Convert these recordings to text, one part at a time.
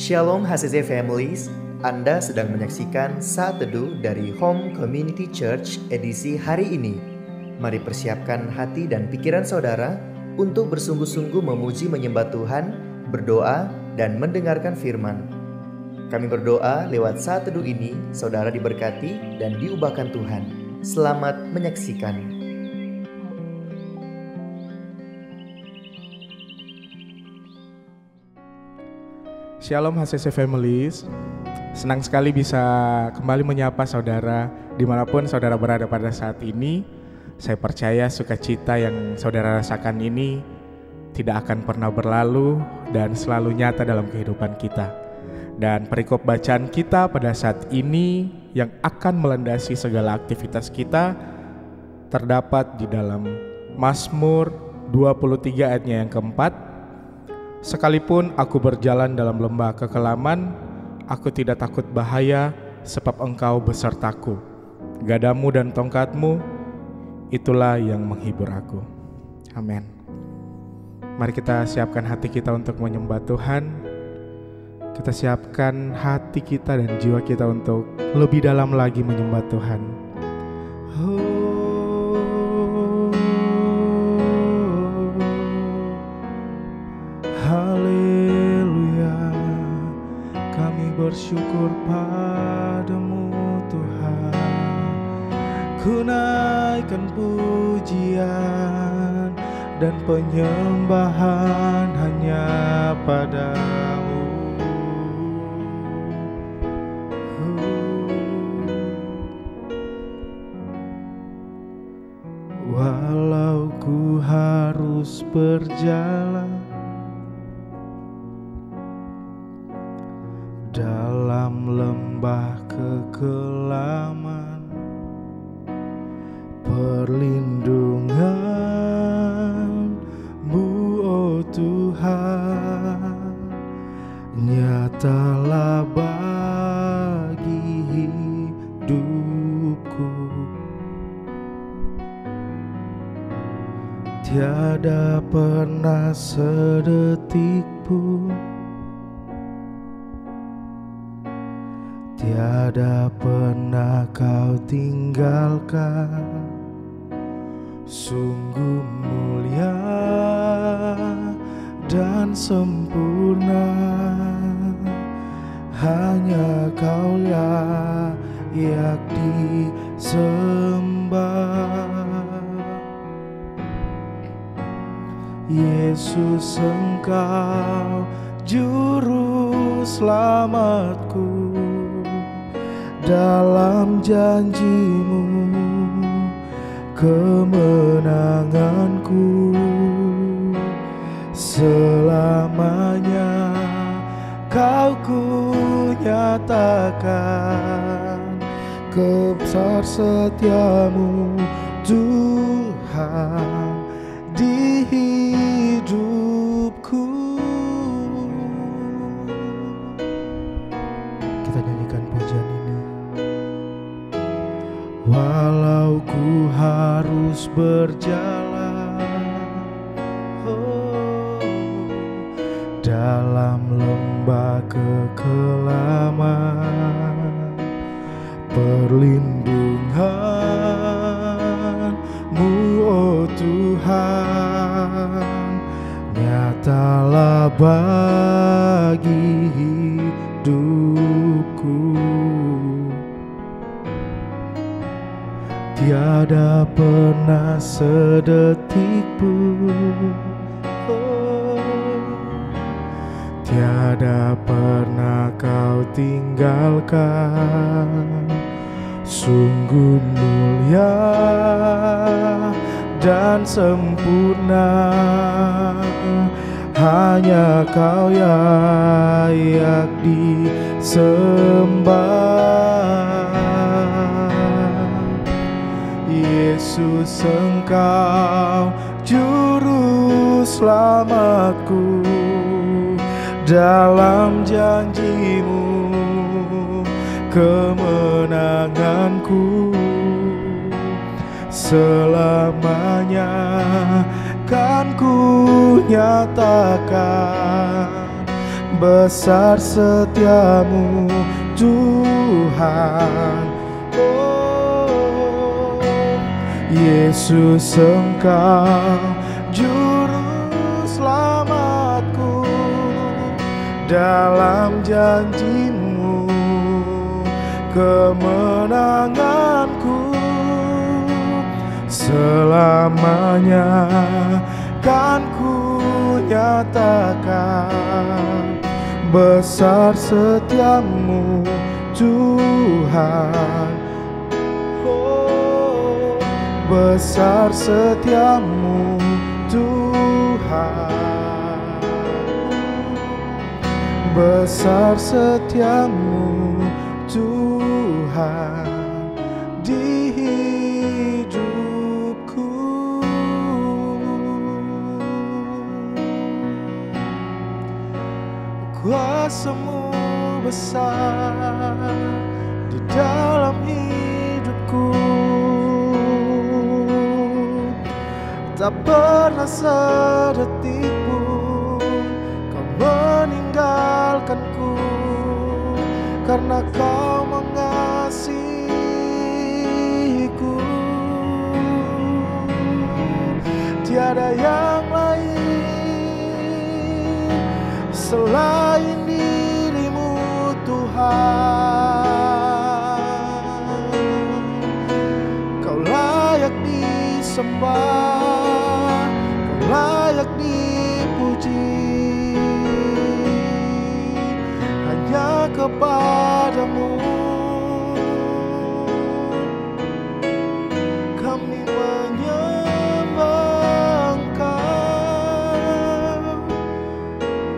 Shalom HCC Families, Anda sedang menyaksikan Saat Teduh dari Home Community Church edisi hari ini. Mari persiapkan hati dan pikiran saudara untuk bersungguh-sungguh memuji menyembah Tuhan, berdoa, dan mendengarkan firman. Kami berdoa lewat Saat Teduh ini, saudara diberkati dan diubahkan Tuhan. Selamat menyaksikan. Shalom HCC Families, senang sekali bisa kembali menyapa saudara dimanapun saudara berada pada saat ini. Saya percaya sukacita yang saudara rasakan ini tidak akan pernah berlalu dan selalu nyata dalam kehidupan kita. Dan perikop bacaan kita pada saat ini yang akan melandasi segala aktivitas kita terdapat di dalam Mazmur 23 ayatnya yang keempat. Sekalipun aku berjalan dalam lembah kekelaman, aku tidak takut bahaya, sebab Engkau besertaku. Gadamu dan tongkatmu, itulah yang menghibur aku. Amin. Mari kita siapkan hati kita untuk menyembah Tuhan. Kita siapkan hati kita dan jiwa kita untuk lebih dalam lagi menyembah Tuhan. Haleluya, kami bersyukur padamu Tuhan. Ku naikkan pujian dan penyembahan hanya padamu. Walau ku harus berjalan dalam lembah kekelaman, perlindungan-Mu, oh Tuhan, nyatalah bagi hidupku. Tiada pernah sedetik pun, tiada pernah Kau tinggalkan. Sungguh mulia dan sempurna, hanya Kau layak disembah. Yesus, Engkau juru selamatku. Dalam janji-Mu kemenanganku, selamanya Kau ku nyatakan kebesar setiamu Tuhan di hidupku. Kita nyanyikan pujian ini. Walau ku harus berjalan dalam lembah kekelaman, perlindungan-Mu, oh Tuhan, nyatalah bagi hidupku. Tiada pernah sedetik pun, tiada pernah Kau tinggalkan. Sungguh mulia dan sempurna, hanya Kau layak disembah. Yesus, Engkau juru selamatku. Dalam janji-Mu kemenanganku, selamanya kan ku nyatakan besar setiamu Tuhan. Oh Yesus, Engkau juru selamatku, dalam janji-Mu kemenanganku. Selamanya kan ku nyatakan besar setiamu Tuhan. Oh, besar setiamu Tuhan, besar setiamu Tuhan di hidupku. Kuasa-Mu besar di dalam hidupku, tak pernah sedetik pun Kau meninggalkanku, karena Kau mengasihiku. Tiada yang lain selain diri-Mu Tuhan. Kau layak disembah, Kau layak dipuji, hanya kepada-Mu kami menyembah Engkau,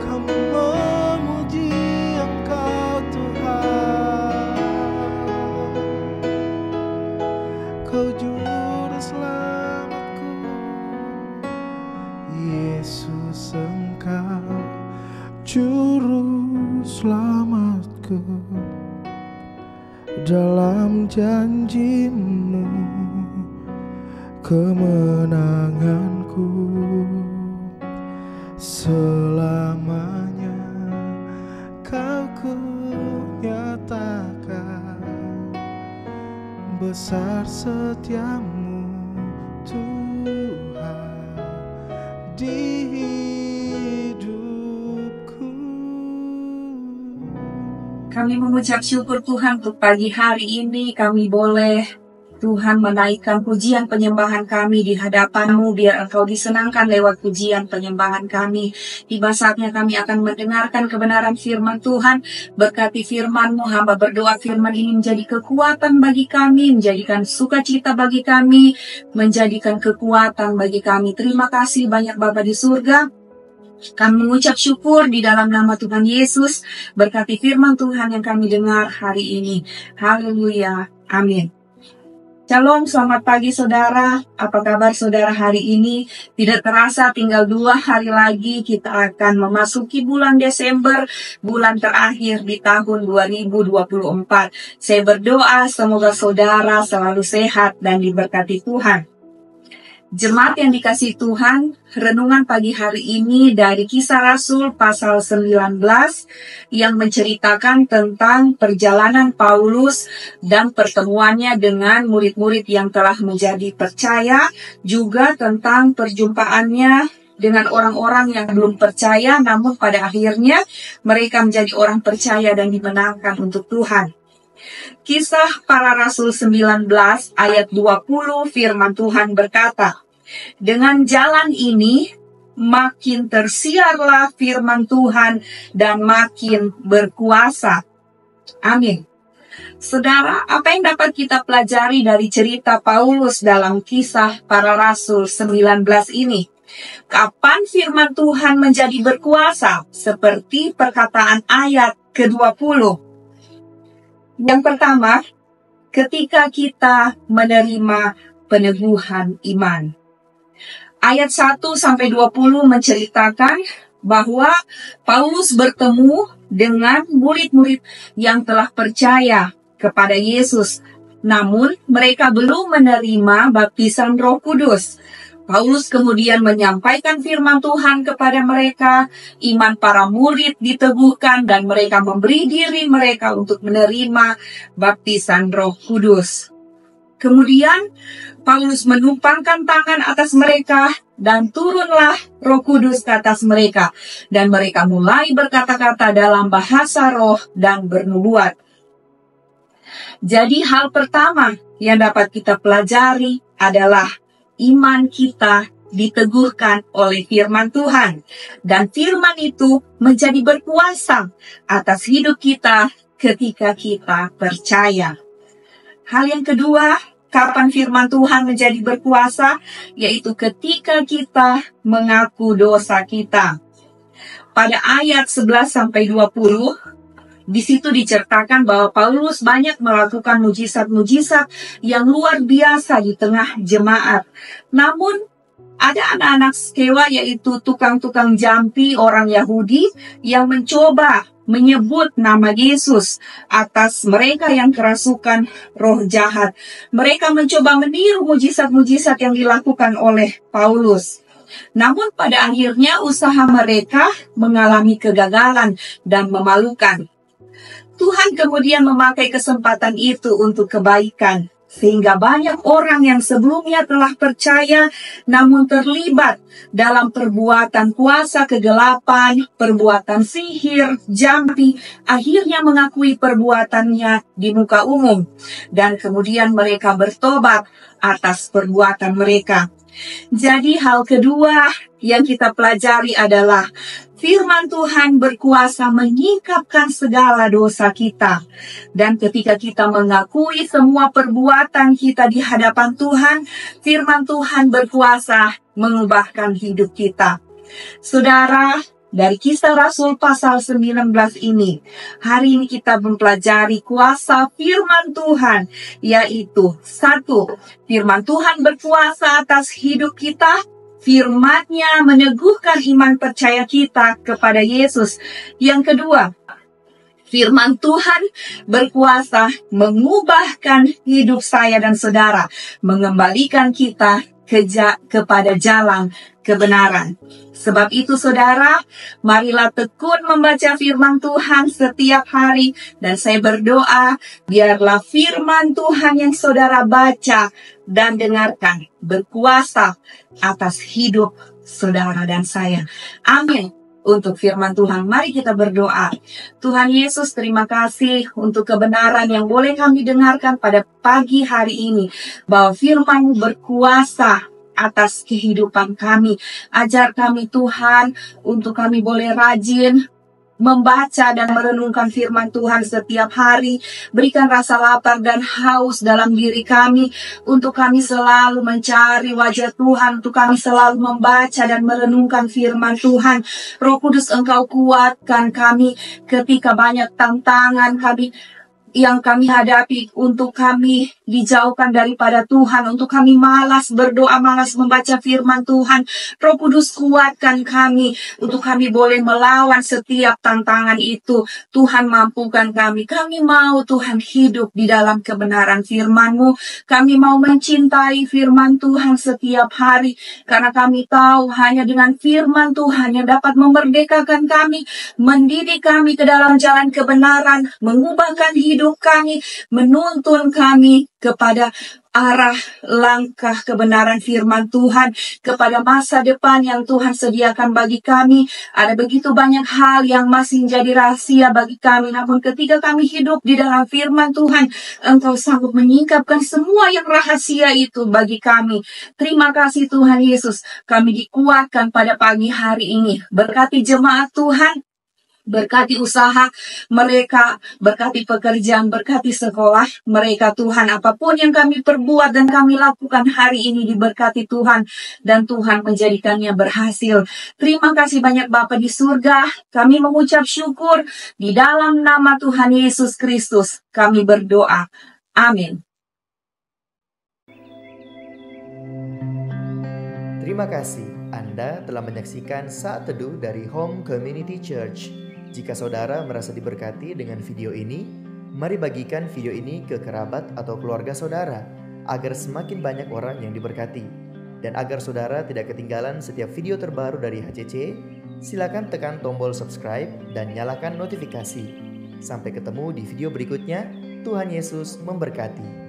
kami memuji Engkau Tuhan. Kau juru selamatku, Yesus, Engkau juru selamatku, dalam janji-Mu kemenanganku. Selamanya Kau ku nyatakan besar setiamu Tuhan di hidupku. Kami mengucap syukur Tuhan untuk pagi hari ini kami boleh Tuhan menaikkan pujian penyembahan kami di hadapan-Mu, biar Engkau disenangkan lewat pujian penyembahan kami. Tiba saatnya kami akan mendengarkan kebenaran firman Tuhan. Berkati firman-Mu, hamba berdoa firman ini menjadi kekuatan bagi kami, menjadikan sukacita bagi kami, menjadikan kekuatan bagi kami. Terima kasih banyak Bapa di surga. Kami mengucap syukur di dalam nama Tuhan Yesus. Berkati firman Tuhan yang kami dengar hari ini. Haleluya. Amin. Shalom, selamat pagi saudara. Apa kabar saudara hari ini? Tidak terasa tinggal 2 hari lagi kita akan memasuki bulan Desember, bulan terakhir di tahun 2024. Saya berdoa semoga saudara selalu sehat dan diberkati Tuhan. Jemaat yang dikasihi Tuhan, renungan pagi hari ini dari Kisah Rasul pasal 19 yang menceritakan tentang perjalanan Paulus dan pertemuannya dengan murid-murid yang telah menjadi percaya, juga tentang perjumpaannya dengan orang-orang yang belum percaya, namun pada akhirnya mereka menjadi orang percaya dan dimenangkan untuk Tuhan. Kisah Para Rasul 19 ayat 20 firman Tuhan berkata, dengan jalan ini makin tersiarlah firman Tuhan dan makin berkuasa. Amin. Saudara, apa yang dapat kita pelajari dari cerita Paulus dalam Kisah Para Rasul 19 ini? Kapan firman Tuhan menjadi berkuasa? Seperti perkataan ayat ke-20. Yang pertama, ketika kita menerima peneguhan iman. Ayat 1-20 menceritakan bahwa Paulus bertemu dengan murid-murid yang telah percaya kepada Yesus. Namun mereka belum menerima baptisan Roh Kudus. Paulus kemudian menyampaikan firman Tuhan kepada mereka, iman para murid diteguhkan dan mereka memberi diri mereka untuk menerima baptisan Roh Kudus. Kemudian Paulus menumpangkan tangan atas mereka dan turunlah Roh Kudus ke atas mereka dan mereka mulai berkata-kata dalam bahasa roh dan bernubuat. Jadi hal pertama yang dapat kita pelajari adalah iman kita diteguhkan oleh firman Tuhan. Dan firman itu menjadi berkuasa atas hidup kita ketika kita percaya. Hal yang kedua, kapan firman Tuhan menjadi berkuasa? Yaitu ketika kita mengaku dosa kita. Pada ayat 11-20, di situ diceritakan bahwa Paulus banyak melakukan mujizat-mujizat yang luar biasa di tengah jemaat. Namun, ada anak-anak Skewa, yaitu tukang-tukang jampi orang Yahudi, yang mencoba menyebut nama Yesus atas mereka yang kerasukan roh jahat. Mereka mencoba meniru mujizat-mujizat yang dilakukan oleh Paulus. Namun pada akhirnya usaha mereka mengalami kegagalan dan memalukan. Tuhan kemudian memakai kesempatan itu untuk kebaikan, sehingga banyak orang yang sebelumnya telah percaya namun terlibat dalam perbuatan kuasa kegelapan, perbuatan sihir, jampi, akhirnya mengakui perbuatannya di muka umum. Dan kemudian mereka bertobat atas perbuatan mereka. Jadi hal kedua yang kita pelajari adalah firman Tuhan berkuasa menyingkapkan segala dosa kita. Dan ketika kita mengakui semua perbuatan kita di hadapan Tuhan, firman Tuhan berkuasa mengubahkan hidup kita. Saudara, dari Kisah Rasul pasal 19 ini, hari ini kita mempelajari kuasa firman Tuhan, yaitu 1. Firman Tuhan berkuasa atas hidup kita. Firman-Nya meneguhkan iman percaya kita kepada Yesus. Yang kedua, firman Tuhan berkuasa mengubahkan hidup saya dan saudara, mengembalikan kita kepada jalan kebenaran. Sebab itu saudara, marilah tekun membaca firman Tuhan setiap hari. Dan saya berdoa, biarlah firman Tuhan yang saudara baca dan dengarkan berkuasa atas hidup saudara dan saya. Amin. Untuk firman Tuhan, mari kita berdoa. Tuhan Yesus, terima kasih untuk kebenaran yang boleh kami dengarkan pada pagi hari ini, bahwa firman-Mu berkuasa atas kehidupan kami. Ajar kami Tuhan, untuk kami boleh rajin membaca dan merenungkan firman Tuhan setiap hari. Berikan rasa lapar dan haus dalam diri kami, untuk kami selalu mencari wajah Tuhan, untuk kami selalu membaca dan merenungkan firman Tuhan. Roh Kudus, Engkau kuatkan kami ketika banyak tantangan yang kami hadapi, untuk kami dijauhkan daripada Tuhan, untuk kami malas berdoa, malas membaca firman Tuhan. Roh Kudus, kuatkan kami, untuk kami boleh melawan setiap tantangan itu. Tuhan, mampukan kami. Kami mau Tuhan hidup di dalam kebenaran firman-Mu. Kami mau mencintai firman Tuhan setiap hari, karena kami tahu hanya dengan firman Tuhan yang dapat memerdekakan kami, mendidik kami ke dalam jalan kebenaran, mengubahkan hidup kami, menuntun kami kepada arah langkah kebenaran firman Tuhan, kepada masa depan yang Tuhan sediakan bagi kami. Ada begitu banyak hal yang masih menjadi rahasia bagi kami, namun ketika kami hidup di dalam firman Tuhan, Engkau sanggup menyingkapkan semua yang rahasia itu bagi kami. Terima kasih Tuhan Yesus, kami dikuatkan pada pagi hari ini. Berkati jemaat Tuhan, berkati usaha mereka, berkati pekerjaan, berkati sekolah mereka Tuhan. Apapun yang kami perbuat dan kami lakukan hari ini diberkati Tuhan, dan Tuhan menjadikannya berhasil. Terima kasih banyak Bapa di surga. Kami mengucap syukur di dalam nama Tuhan Yesus Kristus. Kami berdoa. Amin. Terima kasih Anda telah menyaksikan Saat Teduh dari Home Community Church. Jika saudara merasa diberkati dengan video ini, mari bagikan video ini ke kerabat atau keluarga saudara, agar semakin banyak orang yang diberkati. Dan agar saudara tidak ketinggalan setiap video terbaru dari HCC, silakan tekan tombol subscribe dan nyalakan notifikasi. Sampai ketemu di video berikutnya. Tuhan Yesus memberkati.